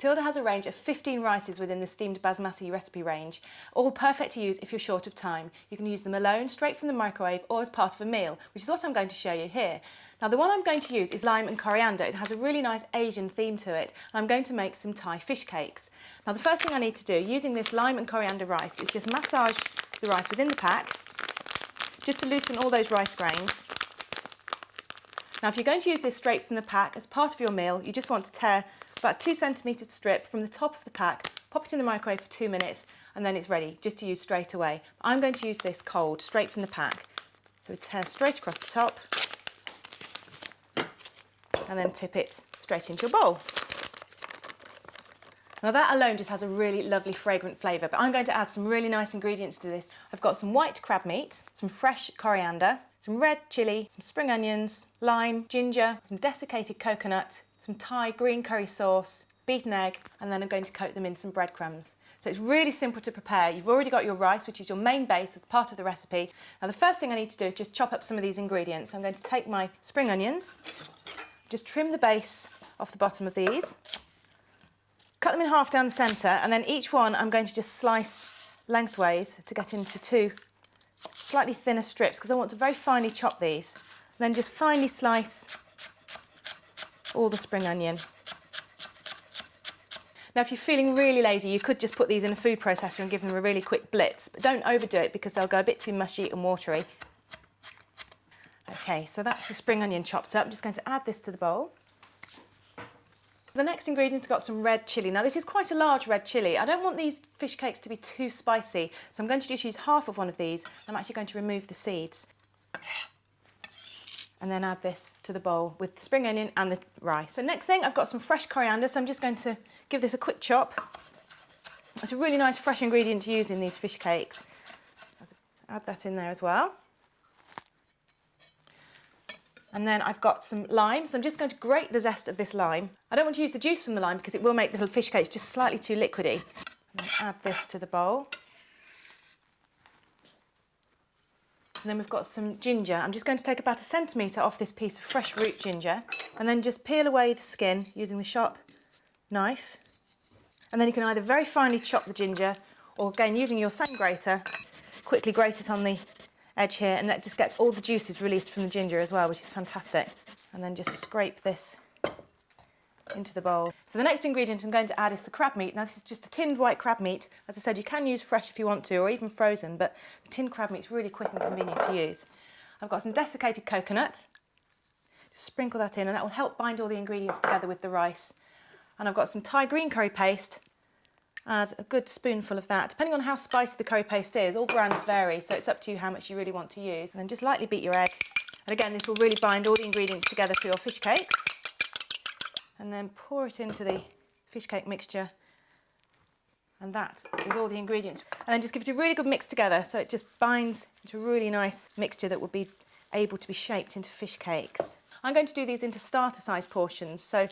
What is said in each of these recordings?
Tilda has a range of 15 rices within the steamed basmati recipe range, all perfect to use if you're short of time. You can use them alone, straight from the microwave, or as part of a meal, which is what I'm going to show you here. Now the one I'm going to use is lime and coriander. It has a really nice Asian theme to it. I'm going to make some Thai fish cakes. Now the first thing I need to do, using this lime and coriander rice, is just massage the rice within the pack, just to loosen all those rice grains. Now if you're going to use this straight from the pack as part of your meal, you just want to tear about 2 centimetre strip from the top of the pack, pop it in the microwave for 2 minutes, and then it's ready, just to use straight away. I'm going to use this cold, straight from the pack. So we tear straight across the top, and then tip it straight into your bowl. Now that alone just has a really lovely fragrant flavour, but I'm going to add some really nice ingredients to this. I've got some white crab meat, some fresh coriander, some red chilli, some spring onions, lime, ginger, some desiccated coconut, some Thai green curry sauce, beaten egg, and then I'm going to coat them in some breadcrumbs. So it's really simple to prepare. You've already got your rice, which is your main base as part of the recipe. Now the first thing I need to do is just chop up some of these ingredients. I'm going to take my spring onions, just trim the base off the bottom of these, cut them in half down the centre, and then each one I'm going to just slice lengthways to get into 2 slightly thinner strips, because I want to very finely chop these. And then just finely slice all the spring onion. Now if you're feeling really lazy, you could just put these in a food processor and give them a really quick blitz, but don't overdo it because they'll go a bit too mushy and watery. Okay, so that's the spring onion chopped up. I'm just going to add this to the bowl. The next ingredient, I've got some red chilli. Now this is quite a large red chilli. I don't want these fish cakes to be too spicy, so I'm going to just use half of one of these. I'm actually going to remove the seeds. And then add this to the bowl with the spring onion and the rice. So next thing, I've got some fresh coriander, so I'm just going to give this a quick chop. It's a really nice fresh ingredient to use in these fish cakes. Add that in there as well. And then I've got some lime, so I'm just going to grate the zest of this lime. I don't want to use the juice from the lime because it will make the little fish cakes just slightly too liquidy. And then add this to the bowl. And then we've got some ginger. I'm just going to take about 1 centimetre off this piece of fresh root ginger, and then just peel away the skin using the sharp knife. And then you can either very finely chop the ginger, or again using your sand grater, quickly grate it on the edge here, and that just gets all the juices released from the ginger as well, which is fantastic. And then just scrape this into the bowl. So the next ingredient I'm going to add is the crab meat. Now this is just the tinned white crab meat. As I said, you can use fresh if you want to, or even frozen, but the tinned crab meat is really quick and convenient to use. I've got some desiccated coconut. Just sprinkle that in, and that will help bind all the ingredients together with the rice. And I've got some Thai green curry paste. Add a good spoonful of that. Depending on how spicy the curry paste is, all brands vary, so it's up to you how much you really want to use. And then just lightly beat your egg. And again, this will really bind all the ingredients together for your fish cakes. And then pour it into the fish cake mixture. And that is all the ingredients. And then just give it a really good mix together so it just binds into a really nice mixture that will be able to be shaped into fish cakes. I'm going to do these into starter size portions, so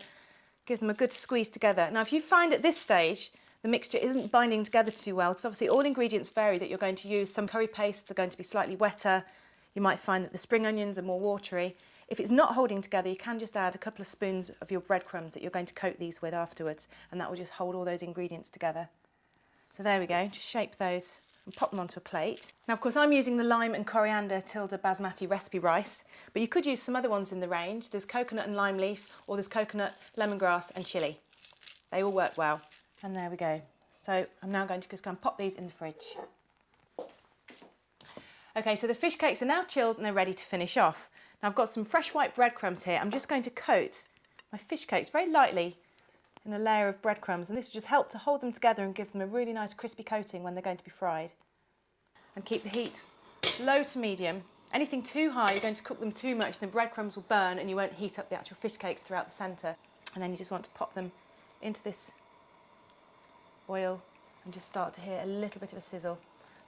give them a good squeeze together. Now if you find at this stage the mixture isn't binding together too well, because obviously all ingredients vary that you're going to use. Some curry pastes are going to be slightly wetter. You might find that the spring onions are more watery. If it's not holding together, you can just add a couple of spoons of your breadcrumbs that you're going to coat these with afterwards, and that will just hold all those ingredients together. So there we go, just shape those and pop them onto a plate. Now of course I'm using the lime and coriander Tilda Basmati recipe rice, but you could use some other ones in the range. There's coconut and lime leaf, or there's coconut, lemongrass and chilli. They all work well. And there we go. So I'm now going to just go and pop these in the fridge. Okay, so the fish cakes are now chilled and they're ready to finish off. Now I've got some fresh white breadcrumbs here. I'm just going to coat my fish cakes very lightly in a layer of breadcrumbs, and this will just help to hold them together and give them a really nice crispy coating when they're going to be fried. And keep the heat low to medium. Anything too high, you're going to cook them too much, and the breadcrumbs will burn and you won't heat up the actual fish cakes throughout the centre. And then you just want to pop them into this oil and just start to hear a little bit of a sizzle.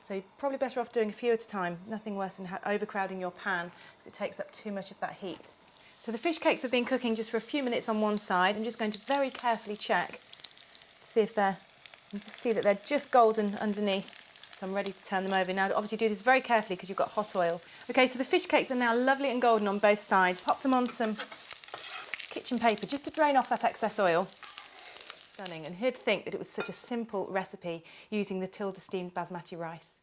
So you're probably better off doing a few at a time. Nothing worse than overcrowding your pan, because it takes up too much of that heat. So the fish cakes have been cooking just for a few minutes on one side. I'm just going to very carefully check to see if they're, and just see that they're just golden underneath. So I'm ready to turn them over. Now obviously do this very carefully because you've got hot oil. Okay, so the fish cakes are now lovely and golden on both sides. Pop them on some kitchen paper just to drain off that excess oil. Stunning, and who'd think that it was such a simple recipe using the Tilda steamed basmati rice.